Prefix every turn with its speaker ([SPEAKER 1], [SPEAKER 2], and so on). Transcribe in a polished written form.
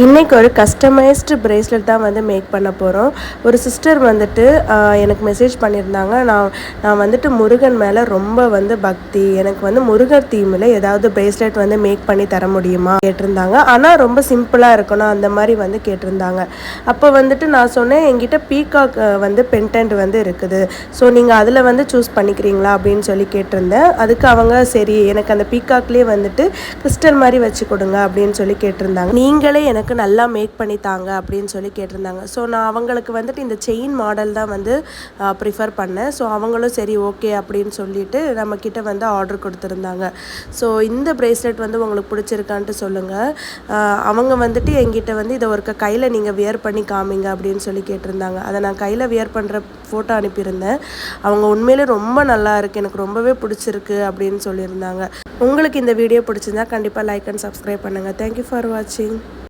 [SPEAKER 1] இன்றைக்கி ஒரு customised bracelet தான் வந்து மேக் பண்ண போகிறோம். ஒரு சிஸ்டர் வந்துட்டு எனக்கு மெசேஜ் பண்ணியிருந்தாங்க. நான் வந்துட்டு முருகன் மேலே ரொம்ப வந்து பக்தி, எனக்கு வந்து முருகர் தீமில் ஏதாவது பிரேஸ்லெட் வந்து மேக் பண்ணி தர முடியுமா கேட்டிருந்தாங்க. ஆனால் ரொம்ப சிம்பிளாக இருக்கணும் அந்த மாதிரி வந்து கேட்டிருந்தாங்க. அப்போ வந்துட்டு நான் சொன்னேன், என்கிட்ட பீகாக் வந்து பென்டென்ட் வந்து இருக்குது, ஸோ நீங்கள் அதில் வந்து சூஸ் பண்ணிக்கிறீங்களா அப்படின்னு சொல்லி கேட்டிருந்தேன். அதுக்கு அவங்க சரி எனக்கு அந்த பீகாக்லேயே வந்துட்டு கிறிஸ்டல் மாதிரி வச்சு கொடுங்க அப்படின்னு சொல்லி கேட்டிருந்தாங்க. நீங்களே எனக்கு நல்லா மேக் பண்ணி தாங்க அப்படின்னு சொல்லி கேட்டிருந்தாங்க. ஸோ நான் அவங்களுக்கு வந்துட்டு இந்த செயின் மாடல் தான் வந்து ப்ரிஃபர் பண்ணேன். ஸோ அவங்களும் சரி ஓகே அப்படின்னு சொல்லிட்டு நம்மக்கிட்ட வந்து ஆர்டர் கொடுத்துருந்தாங்க. ஸோ இந்த பிரேஸ்லெட் வந்து உங்களுக்கு பிடிச்சிருக்கான்ட்டு சொல்லுங்கள். அவங்க வந்துட்டு எங்கிட்ட வந்து இதை ஒரு கையில் நீங்கள் வியர் பண்ணி காமிங்க அப்படின்னு சொல்லி கேட்டிருந்தாங்க. அதை நான் கையில் வியர் பண்ணுற ஃபோட்டோ அனுப்பியிருந்தேன். அவங்க உண்மையிலே ரொம்ப நல்லா இருக்குது, எனக்கு ரொம்பவே பிடிச்சிருக்கு அப்படின்னு சொல்லியிருந்தாங்க. உங்களுக்கு இந்த வீடியோ பிடிச்சிருந்தா கண்டிப்பாக லைக் அண்ட் சப்ஸ்கிரைப் பண்ணுங்கள். தேங்க்யூ ஃபார் வாட்சிங்.